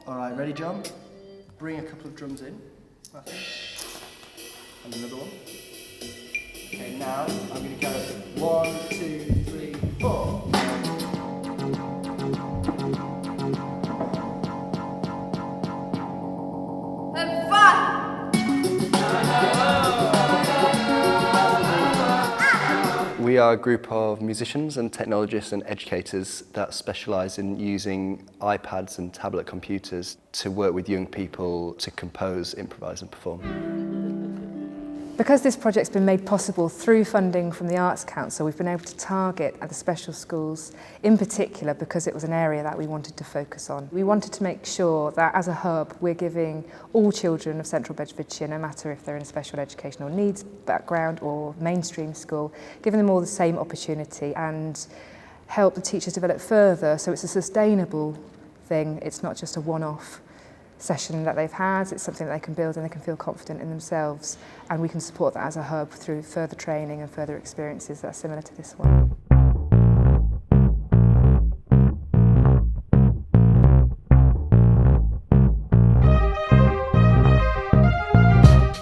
All right, ready, John? Bring a couple of drums in, Matthew. And another one. Okay, now I'm going to go 1, 2, 3, 4. And 5. We are a group of musicians and technologists and educators that specialise in using iPads and tablet computers to work with young people to compose, improvise and perform. Because this project's been made possible through funding from the Arts Council, we've been able to target at the special schools, in particular because it was an area that we wanted to focus on. We wanted to make sure that as a hub we're giving all children of Central Bedfordshire, no matter if they're in a special educational needs background or mainstream school, giving them all the same opportunity and help the teachers develop further so it's a sustainable thing, it's not just a one-off session that they've had, it's something that they can build and they can feel confident in themselves, and we can support that as a hub through further training and further experiences that are similar to this one.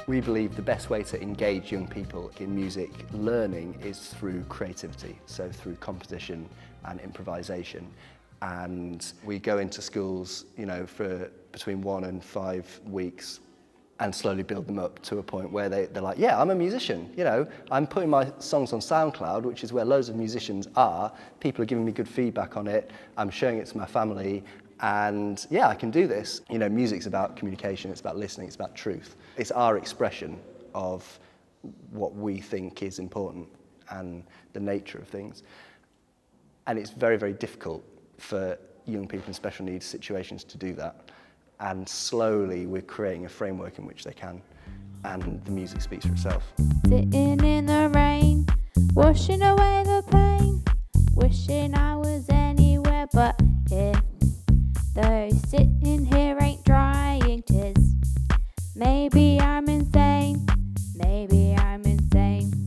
We believe the best way to engage young people in music learning is through creativity, so through composition and improvisation. And we go into schools, for between 1 and 5 weeks and slowly build them up to a point where they're like, yeah, I'm a musician, I'm putting my songs on SoundCloud, which is where loads of musicians are. People are giving me good feedback on it. I'm showing it to my family and yeah, I can do this. Music's about communication, it's about listening, it's about truth. It's our expression of what we think is important and the nature of things. And it's very, very difficult for young people in special needs situations to do that. And slowly we're creating a framework in which they can, and the music speaks for itself. Sitting in the rain, washing away the pain, wishing I was anywhere but here. Though sitting here ain't drying tears. Maybe I'm insane, maybe I'm insane.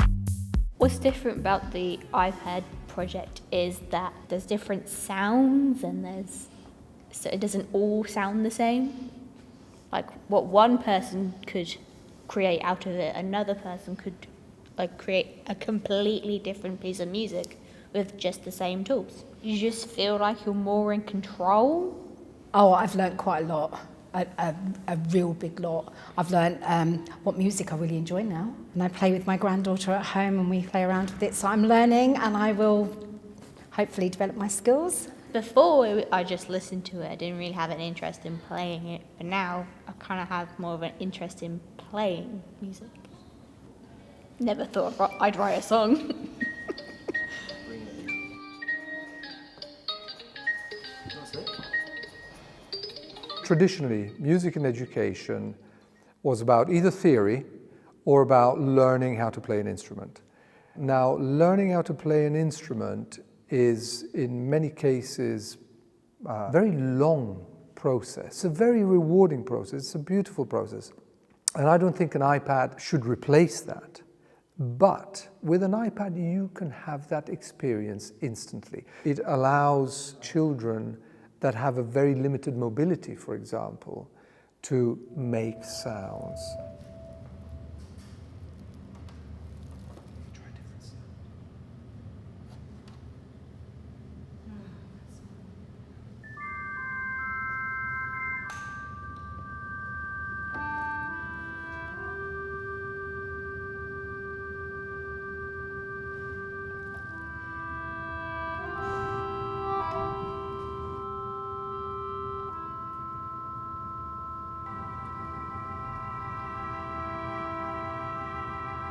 What's different about the iPad project is that there's different sounds and so it doesn't all sound the same. Like what one person could create out of it, another person could create a completely different piece of music with just the same tools. You just feel like you're more in control. Oh, I've learnt quite a lot. A real big lot. I've learnt what music I really enjoy now, and I play with my granddaughter at home and we play around with it, so I'm learning and I will hopefully develop my skills. Before I just listened to it, I didn't really have an interest in playing it, but now I kind of have more of an interest in playing music. Never thought I'd write a song. Traditionally, music in education was about either theory or about learning how to play an instrument. Now, learning how to play an instrument is, in many cases, a very long process. It's a very rewarding process. It's a beautiful process. And I don't think an iPad should replace that. But with an iPad, you can have that experience instantly. It allows children that have a very limited mobility, for example, to make sounds.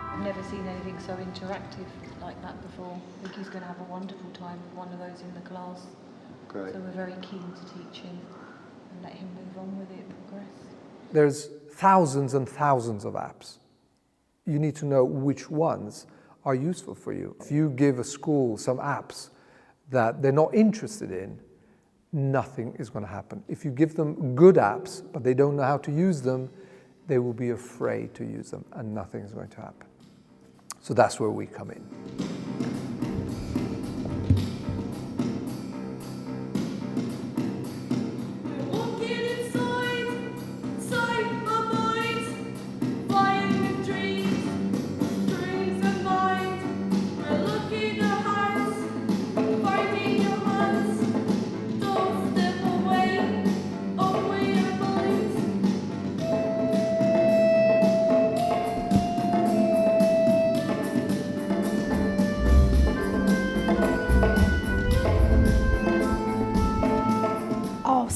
I've never seen anything so interactive like that before. I think he's going to have a wonderful time with one of those in the class. Great. So we're very keen to teach him and let him move on with it, progress. There's thousands and thousands of apps. You need to know which ones are useful for you. If you give a school some apps that they're not interested in, nothing is going to happen. If you give them good apps, but they don't know how to use them, they will be afraid to use them and nothing is going to happen. So that's where we come in. Walking inside.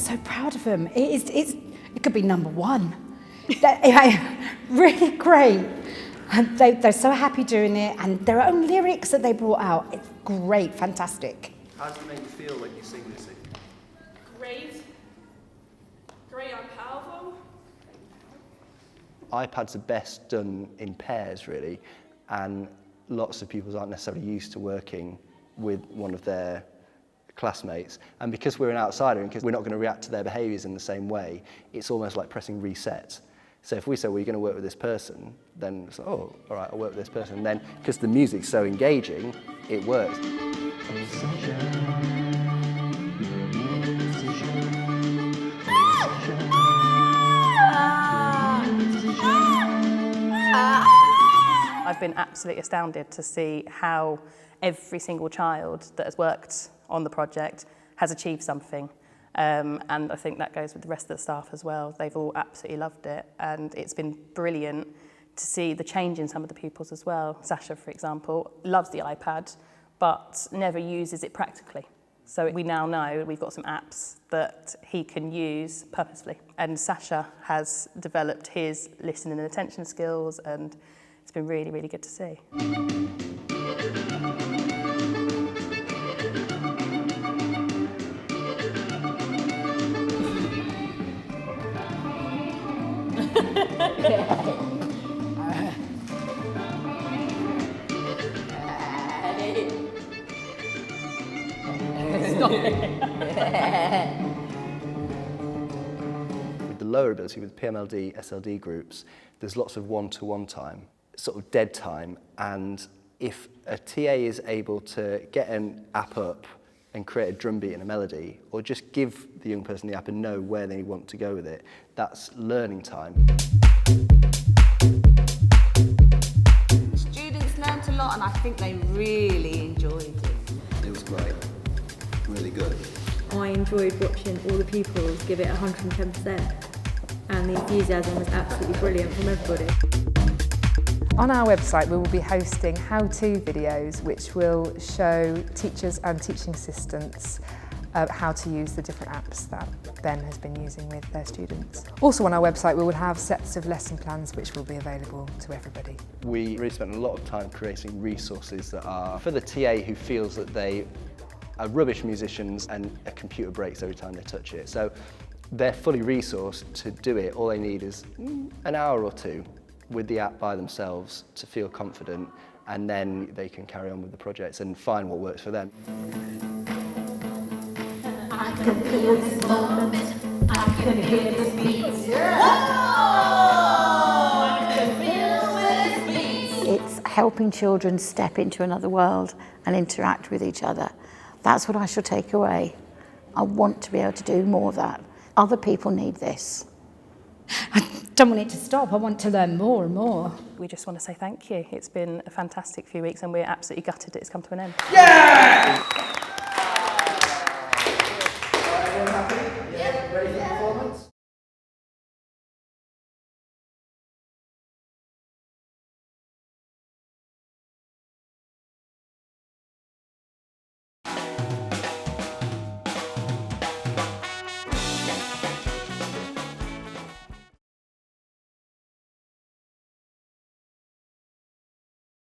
so proud of them. It could be number one. Really great. And they're so happy doing it, and their own lyrics that they brought out. It's great, fantastic. How does it make you feel when you sing this? Great. Great and powerful. iPads are best done in pairs, really, and lots of pupils aren't necessarily used to working with one of their classmates. And because we're an outsider and because we're not going to react to their behaviours in the same way, it's almost like pressing reset. So if we say, well, you're going to work with this person, then it's like, oh, all right, I'll work with this person. And then, because the music's so engaging, it works. I've been absolutely astounded to see how every single child that has worked on the project has achieved something. And I think that goes with the rest of the staff as well. They've all absolutely loved it, and it's been brilliant to see the change in some of the pupils as well. Sasha, for example, loves the iPad, but never uses it practically. So we now know we've got some apps that he can use purposefully. And Sasha has developed his listening and attention skills, and it's been really, really good to see. With the lower ability, with PMLD, SLD groups, there's lots of one-to-one time, sort of dead time, and if a TA is able to get an app up and create a drum beat and a melody, or just give the young person the app and know where they want to go with it, that's learning time. Students learnt a lot, and I think they really enjoyed it. It was great, really good. I enjoyed watching all the pupils give it 110%, and the enthusiasm was absolutely brilliant from everybody. On our website we will be hosting how-to videos which will show teachers and teaching assistants how to use the different apps that Ben has been using with their students. Also on our website we will have sets of lesson plans which will be available to everybody. We really spent a lot of time creating resources that are for the TA who feels that they are rubbish musicians and a computer breaks every time they touch it. So they're fully resourced to do it. All they need is an hour or two with the app by themselves to feel confident, and then they can carry on with the projects and find what works for them. I can feel this moment, I can hear the beats. I can feel this beat. It's helping children step into another world and interact with each other. That's what I shall take away. I want to be able to do more of that. Other people need this. I don't want it to stop. I want to learn more and more. We just want to say thank you. It's been a fantastic few weeks, and we're absolutely gutted it's come to an end. Yeah!